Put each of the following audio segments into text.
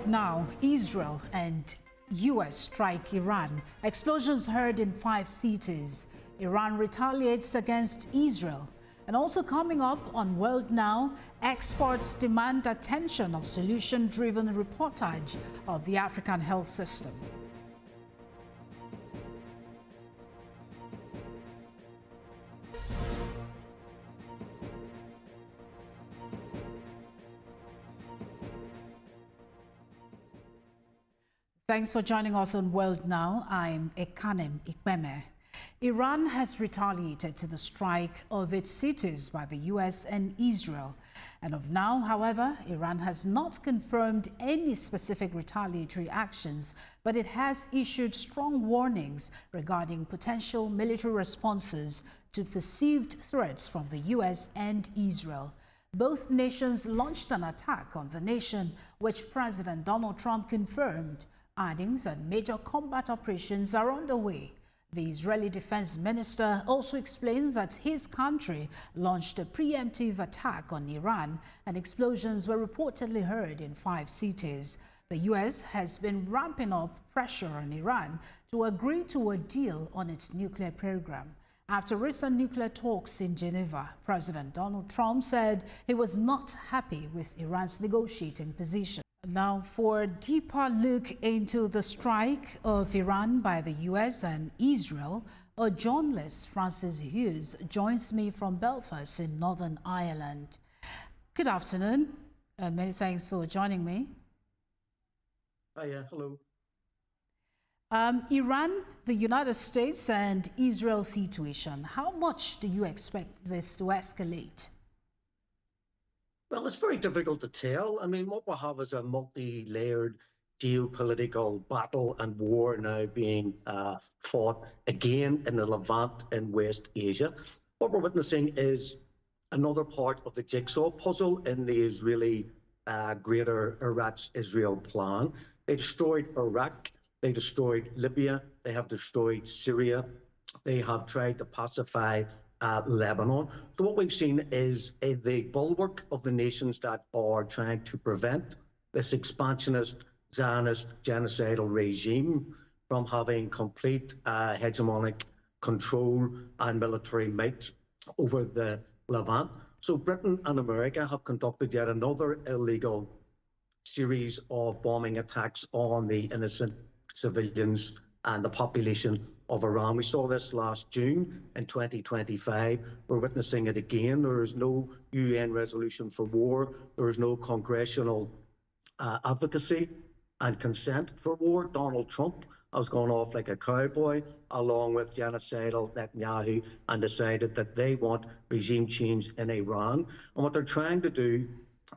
Now, Israel and U.S. strike Iran. Explosions heard in 5 cities. Iran retaliates against Israel. And also coming up on World Now, experts demand attention of solution-driven reportage of the African health system. Thanks for joining us on World Now. I'm Ekanem Ikpeme. Iran has retaliated to the strike of its cities by the U.S. and Israel. And of now, however, Iran has not confirmed any specific retaliatory actions, but it has issued strong warnings regarding potential military responses to perceived threats from the U.S. and Israel. Both nations launched an attack on the nation, which President Donald Trump confirmed, adding that major combat operations are underway. The Israeli defense minister also explained that his country launched a preemptive attack on Iran and explosions were reportedly heard in 5 cities. The U.S. has been ramping up pressure on Iran to agree to a deal on its nuclear program. After recent nuclear talks in Geneva, President Donald Trump said he was not happy with Iran's negotiating position. Now, for a deeper look into the strike of Iran by the U.S. and Israel, a journalist, Francis Hughes, joins me from Belfast in Northern Ireland. Good afternoon. Many thanks for joining me. Hiya, hello. Iran, the United States and Israel situation. How much do you expect this to escalate? Well, it's very difficult to tell. I mean, what we have is a multi-layered geopolitical battle and war now being fought again in the Levant in West Asia. What we're witnessing is another part of the jigsaw puzzle in the Israeli greater Iraq-Israel plan. They destroyed Iraq, they destroyed Libya, they have destroyed Syria, they have tried to pacify Lebanon. So what we've seen is the bulwark of the nations that are trying to prevent this expansionist, Zionist, genocidal regime from having complete hegemonic control and military might over the Levant. So Britain and America have conducted yet another illegal series of bombing attacks on the innocent civilians and the population of Iran. We saw this last June in 2025. We're witnessing it again. There is no UN resolution for war. There is no congressional advocacy and consent for war. Donald Trump has gone off like a cowboy, along with genocidal Netanyahu, and decided that they want regime change in Iran. And what they're trying to do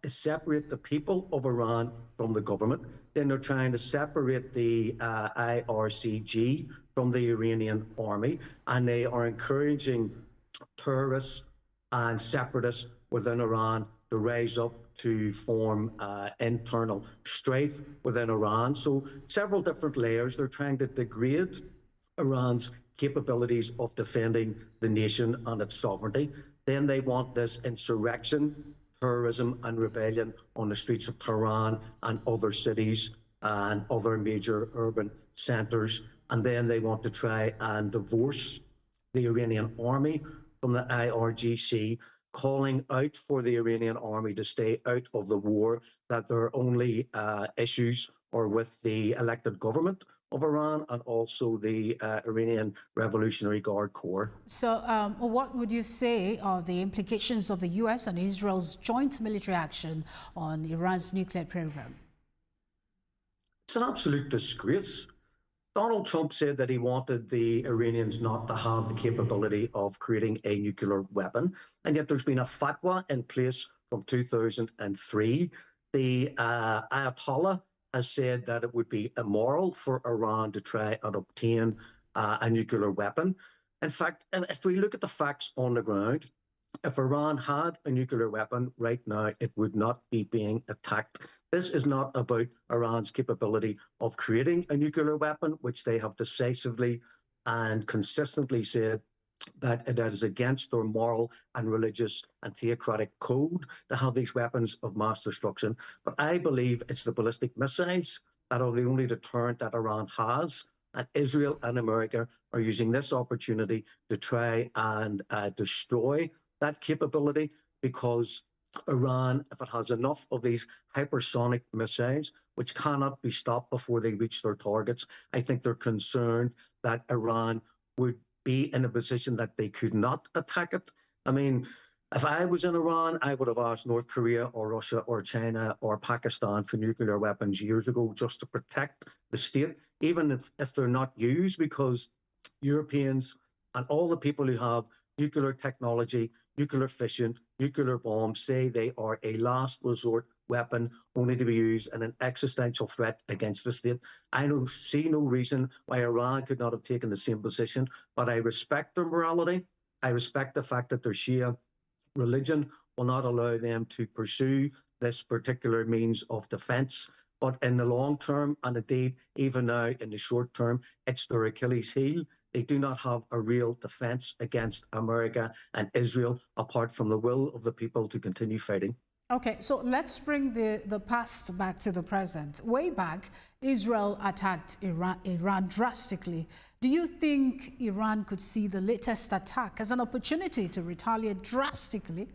is separate the people of Iran from the government. Then they're trying to separate the IRGC from the Iranian army, and they are encouraging terrorists and separatists within Iran to rise up to form internal strife within Iran. So several different layers. They're trying to degrade Iran's capabilities of defending the nation and its sovereignty. Then they want this insurrection, terrorism and rebellion on the streets of Tehran and other cities and other major urban centres. And then they want to try and divorce the Iranian army from the IRGC, calling out for the Iranian army to stay out of the war, that their only issues are with the elected government of Iran and also the Iranian Revolutionary Guard Corps. So what would you say are the implications of the U.S. and Israel's joint military action on Iran's nuclear program? It's an absolute disgrace. Donald Trump said that he wanted the Iranians not to have the capability of creating a nuclear weapon, and yet there's been a fatwa in place from 2003. The Ayatollah has said that it would be immoral for Iran to try and obtain a nuclear weapon. In fact, if we look at the facts on the ground, if Iran had a nuclear weapon right now, it would not be being attacked. This is not about Iran's capability of creating a nuclear weapon, which they have decisively and consistently said that it is against their moral and religious and theocratic code to have these weapons of mass destruction. But I believe it's the ballistic missiles that are the only deterrent that Iran has. And Israel and America are using this opportunity to try and destroy that capability, because Iran, if it has enough of these hypersonic missiles, which cannot be stopped before they reach their targets, I think they're concerned that Iran would be in a position that they could not attack it. I mean, if I was in Iran, I would have asked North Korea or Russia or China or Pakistan for nuclear weapons years ago, just to protect the state, even if they're not used, because Europeans and all the people who have nuclear technology, nuclear fission, nuclear bombs say they are a last resort weapon, only to be used in an existential threat against the state. I see no reason why Iran could not have taken the same position, but I respect their morality. I respect the fact that their Shia religion will not allow them to pursue this particular means of defence. But in the long term, and indeed even now in the short term, it's their Achilles heel. They do not have a real defence against America and Israel, apart from the will of the people to continue fighting. Okay, so let's bring the past back to the present. Way back, Israel attacked Iran drastically. Do you think Iran could see the latest attack as an opportunity to retaliate drastically?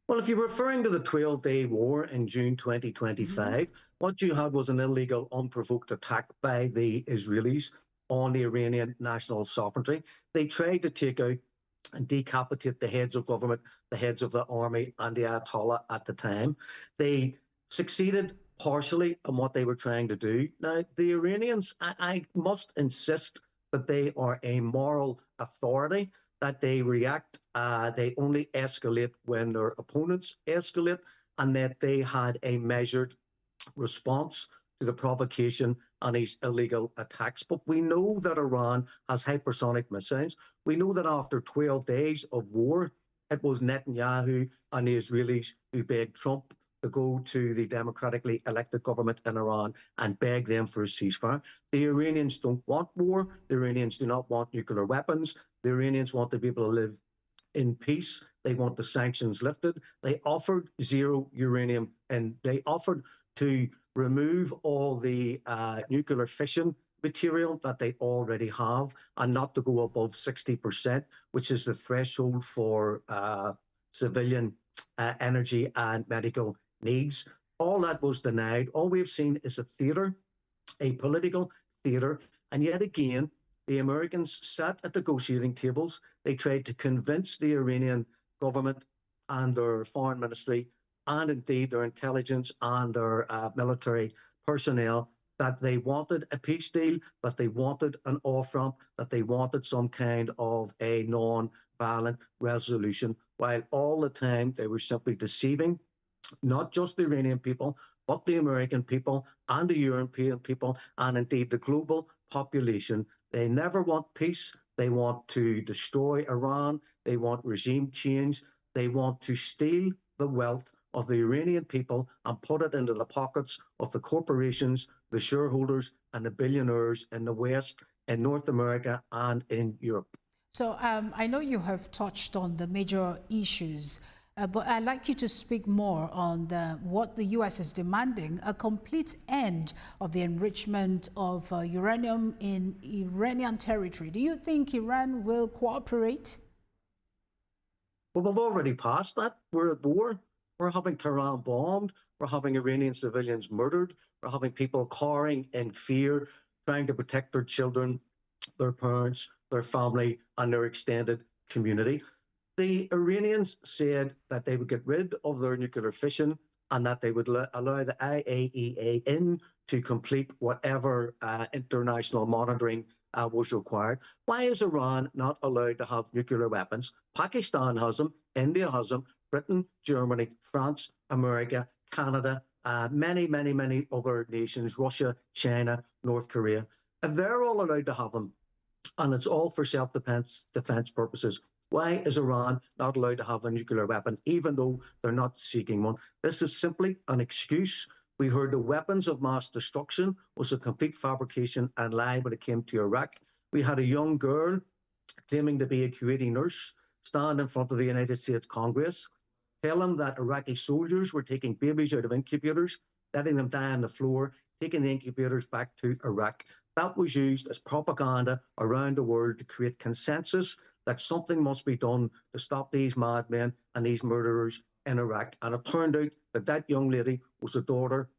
Well, if you're referring to the 12-day war in June 2025, what you had was an illegal, unprovoked attack by the Israelis on the Iranian national sovereignty. They tried to take out and decapitate the heads of government, the heads of the army, and the Ayatollah at the time. They succeeded partially in what they were trying to do. Now, the Iranians, I must insist that they are a moral authority, that they react, they only escalate when their opponents escalate, and that they had a measured response to the provocation and these illegal attacks. But we know that Iran has hypersonic missiles. We know that after 12 days of war, it was Netanyahu and the Israelis who begged Trump to go to the democratically elected government in Iran and beg them for a ceasefire. The Iranians don't want war. The Iranians do not want nuclear weapons. The Iranians want to be able to live in peace. They want the sanctions lifted. They offered zero uranium, and they offered to remove all the nuclear fission material that they already have, and not to go above 60%, which is the threshold for civilian energy and medical needs. All that was denied. All we've seen is a theater, a political theater, and yet again, the Americans sat at negotiating tables. They tried to convince the Iranian government and their foreign ministry, and indeed their intelligence and their military personnel, that they wanted a peace deal, that they wanted an off-ramp, that they wanted some kind of a non-violent resolution, while all the time they were simply deceiving not just the Iranian people, but the American people and the European people, and indeed the global population. They never want peace. They want to destroy Iran. They want regime change. They want to steal the wealth of the Iranian people and put it into the pockets of the corporations, the shareholders, and the billionaires in the West, in North America, and in Europe. So I know you have touched on the major issues, but I'd like you to speak more on what the U.S. is demanding: a complete end of the enrichment of uranium in Iranian territory. Do you think Iran will cooperate? Well, we've already passed that. We're at war. We're having Tehran bombed. We're having Iranian civilians murdered. We're having people cowering in fear, trying to protect their children, their parents, their family, and their extended community. The Iranians said that they would get rid of their nuclear fission and that they would allow the IAEA in to complete whatever international monitoring was required. Why is Iran not allowed to have nuclear weapons? Pakistan has them, India has them, Britain, Germany, France, America, Canada, many, many, many other nations, Russia, China, North Korea. If they're all allowed to have them, and it's all for self-defense purposes, why is Iran not allowed to have a nuclear weapon, even though they're not seeking one? This is simply an excuse. We heard the weapons of mass destruction was a complete fabrication and lie when it came to Iraq. We had a young girl claiming to be a Kuwaiti nurse, stand in front of the United States Congress, tell them that Iraqi soldiers were taking babies out of incubators, letting them die on the floor, taking the incubators back to Iraq. That was used as propaganda around the world to create consensus that something must be done to stop these madmen and these murderers in Iraq. And it turned out that that young lady was the daughter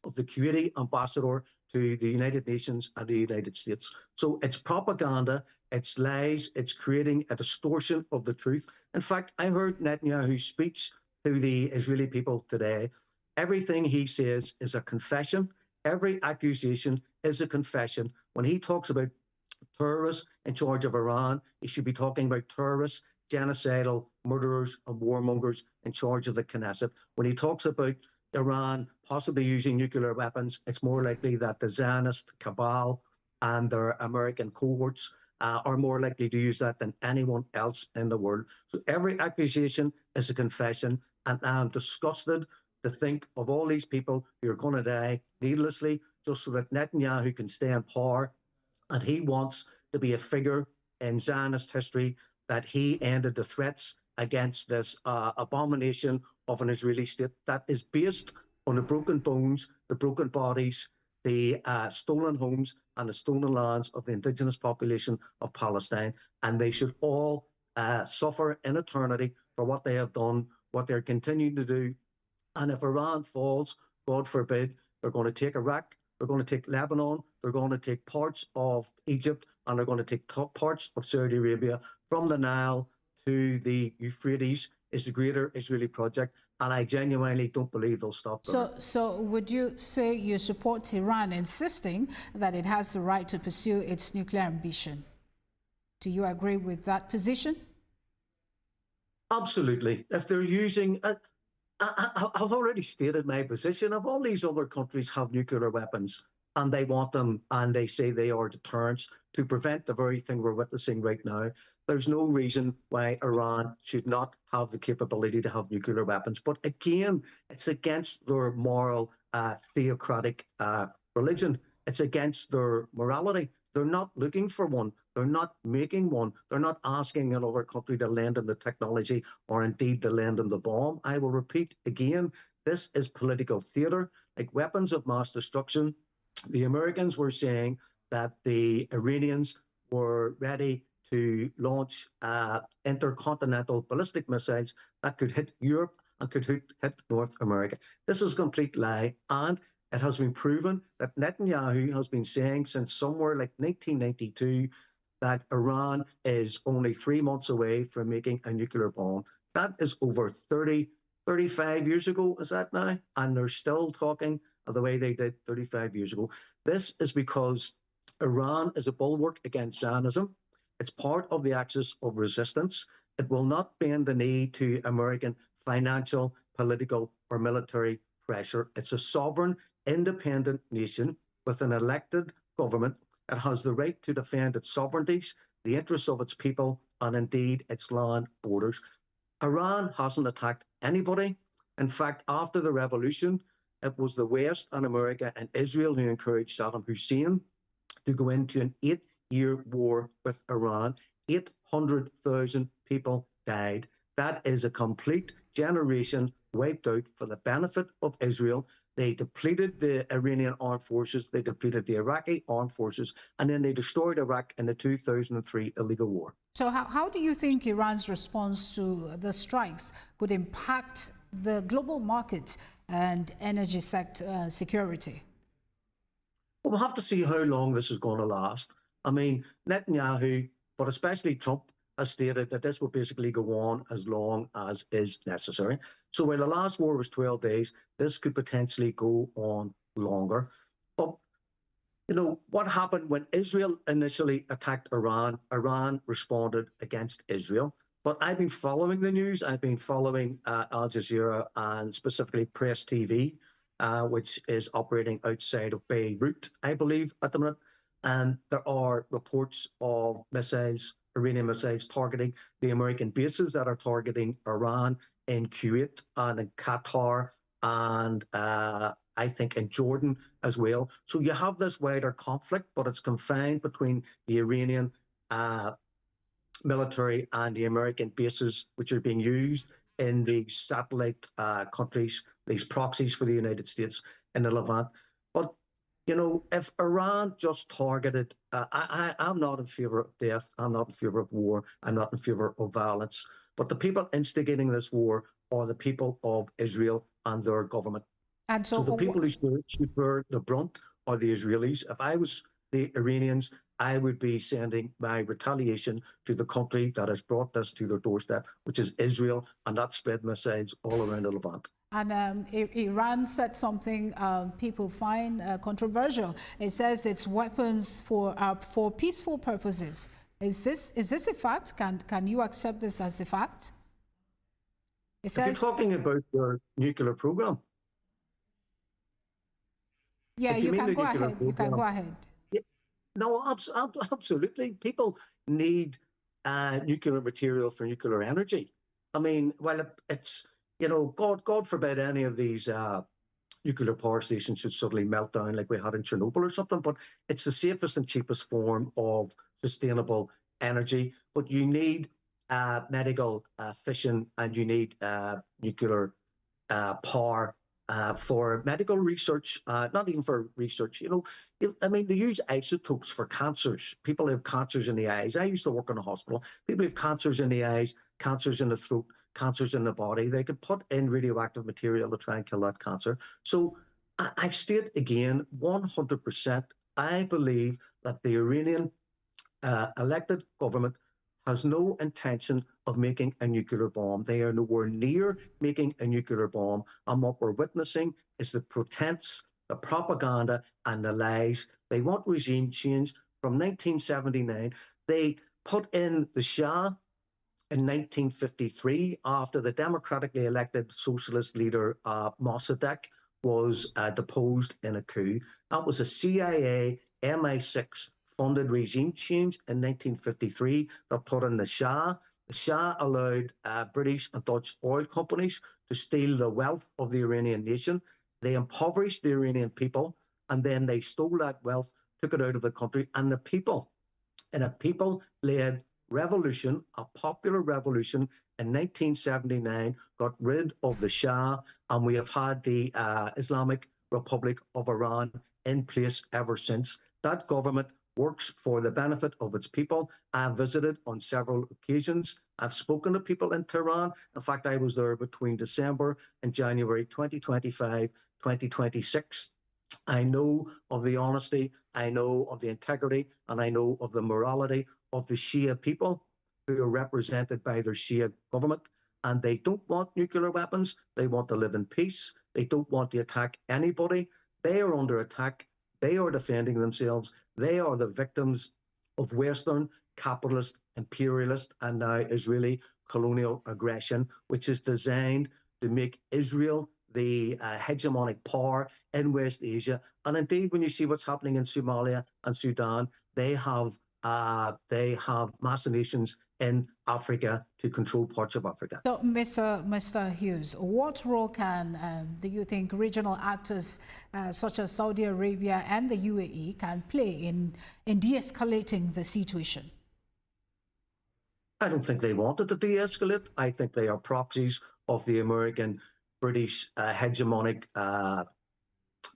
of the Kuwaiti ambassador to the United Nations and the United States. So it's propaganda, it's lies, it's creating a distortion of the truth. In fact, I heard Netanyahu's speech to the Israeli people today. Everything he says is a confession. Every accusation is a confession. When he talks about terrorists in charge of Iran, he should be talking about terrorists, genocidal murderers and warmongers in charge of the Knesset. When he talks about Iran possibly using nuclear weapons, it's more likely that the Zionist cabal and their American cohorts are more likely to use that than anyone else in the world. So every accusation is a confession, and I'm disgusted to think of all these people who are going to die needlessly just so that Netanyahu can stay in power. And he wants to be a figure in Zionist history that he ended the threats against this abomination of an Israeli state that is based on the broken bones, the broken bodies, the stolen homes and the stolen lands of the indigenous population of Palestine. And they should all suffer in eternity for what they have done, what they're continuing to do. And if Iran falls, God forbid, they're going to take Iraq, they're going to take Lebanon, they're going to take parts of Egypt, and they're going to take parts of Saudi Arabia. From the Nile to the Euphrates is the greater Israeli project, and I genuinely don't believe they'll stop there. So would you say you support Iran insisting that it has the right to pursue its nuclear ambition? Do you agree with that position? Absolutely. If they're using... I've already stated my position. If all these other countries have nuclear weapons and they want them and they say they are deterrents to prevent the very thing we're witnessing right now, there's no reason why Iran should not have the capability to have nuclear weapons. But again, it's against their moral theocratic religion. It's against their morality. They're not looking for one. They're not making one. They're not asking another country to lend them the technology or indeed to lend them the bomb. I will repeat again, this is political theater, like weapons of mass destruction. The Americans were saying that the Iranians were ready to launch intercontinental ballistic missiles that could hit Europe and could hit North America. This is a complete lie. And it has been proven that Netanyahu has been saying since somewhere like 1992 that Iran is only 3 months away from making a nuclear bomb. That is over 35 years ago, is that now? And they're still talking the way they did 35 years ago. This is because Iran is a bulwark against Zionism. It's part of the axis of resistance. It will not bend the knee to American financial, political, or military pressure. It's a sovereign, independent nation with an elected government. It has the right to defend its sovereignties, the interests of its people, and indeed its land borders. Iran hasn't attacked anybody. In fact, after the revolution, it was the West and America and Israel who encouraged Saddam Hussein to go into an 8-year war with Iran. 800,000 people died. That is a complete generation wiped out for the benefit of Israel. They depleted the Iranian armed forces, they depleted the Iraqi armed forces, and then they destroyed Iraq in the 2003 illegal war. So how do you think Iran's response to the strikes could impact the global market and energy sector security? Well, we'll have to see how long this is going to last. I mean, Netanyahu, but especially Trump, has stated that this will basically go on as long as is necessary. So while the last war was 12 days, this could potentially go on longer. But, you know, what happened when Israel initially attacked Iran? Iran responded against Israel. But I've been following the news. I've been following Al Jazeera and specifically Press TV, which is operating outside of Beirut, I believe, at the minute. And there are reports of missiles, Iranian missiles targeting the American bases that are targeting Iran in Kuwait and in Qatar and I think in Jordan as well. So you have this wider conflict, but it's confined between the Iranian military and the American bases which are being used in the satellite countries, these proxies for the United States in the Levant. But, you know, if Iran just targeted, I'm not in favor of death, I'm not in favor of war, I'm not in favor of violence. But the people instigating this war are the people of Israel and their government. And So the people who should bear the brunt are the Israelis. If I was the Iranians, I would be sending my retaliation to the country that has brought this to their doorstep, which is Israel, and that spread missiles all around the Levant. And Iran said something people find controversial. It says it's weapons for peaceful purposes. Is this a fact? Can you accept this as a fact? It says, if you're talking about their nuclear program. Yeah, you can go ahead. You can go ahead. No, absolutely. People need nuclear material for nuclear energy. I mean, well, it's, you know, God forbid any of these nuclear power stations should suddenly melt down like we had in Chernobyl or something, but it's the safest and cheapest form of sustainable energy. But you need medical fission, and you need nuclear power for medical research, not even for research. You know, I mean, they use isotopes for cancers. People have cancers in the eyes. I used to work in a hospital. People have cancers in the eyes, cancers in the throat, cancers in the body. They could put in radioactive material to try and kill that cancer. So I state again, 100%, I believe that the Iranian elected government has no intention of making a nuclear bomb. They are nowhere near making a nuclear bomb. And what we're witnessing is the pretense, the propaganda, and the lies. They want regime change. From 1979, they put in the Shah in 1953 after the democratically elected socialist leader Mossadegh was deposed in a coup. That was a CIA MI6 funded regime change in 1953 that put in the Shah. The Shah allowed British and Dutch oil companies to steal the wealth of the Iranian nation. They impoverished the Iranian people, and then they stole that wealth, took it out of the country, and the people, in a people-led revolution, a popular revolution in 1979, got rid of the Shah, and we have had the Islamic Republic of Iran in place ever since. That government works for the benefit of its people. I've visited on several occasions. I've spoken to people in Tehran. In fact, I was there between December and January 2025, 2026. I know of the honesty, I know of the integrity, and I know of the morality of the Shia people who are represented by their Shia government. And they don't want nuclear weapons. They want to live in peace. They don't want to attack anybody. They are under attack. They are defending themselves. They are the victims of Western capitalist, imperialist, and now Israeli colonial aggression, which is designed to make Israel the hegemonic power in West Asia. And indeed, when you see what's happening in Somalia and Sudan, they have machinations in Africa to control parts of Africa. So, Mr. Hughes, what role do you think regional actors such as Saudi Arabia and the UAE can play in de-escalating the situation? I don't think they wanted to de-escalate. I think they are proxies of the American British hegemonic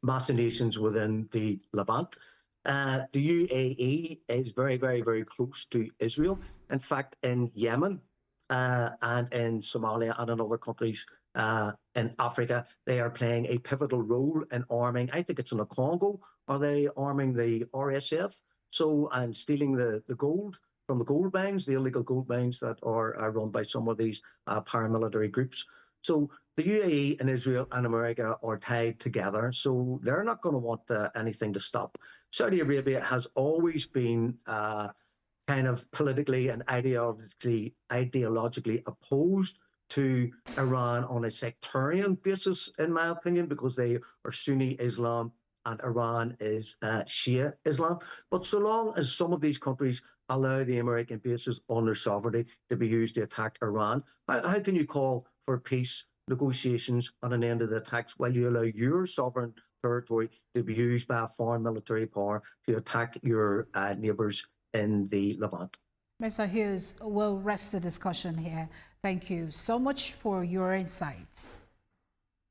machinations within the Levant. The UAE is very, very, very close to Israel. In fact, in Yemen and in Somalia and in other countries in Africa, they are playing a pivotal role in arming. I think it's in the Congo. Are they arming the RSF? So, and stealing the gold from the gold mines, the illegal gold mines that are run by some of these paramilitary groups. So the UAE and Israel and America are tied together, so they're not going to want anything to stop. Saudi Arabia has always been kind of politically and ideologically opposed to Iran on a sectarian basis, in my opinion, because they are Sunni Islam and Iran is Shia Islam. But so long as some of these countries allow the American bases on their sovereignty to be used to attack Iran, how can you call for peace, negotiations, and an end to the attacks while you allow your sovereign territory to be used by a foreign military power to attack your neighbours in the Levant? Mr. Hughes, we'll rest the discussion here. Thank you so much for your insights.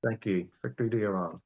Thank you. Victory to Iran.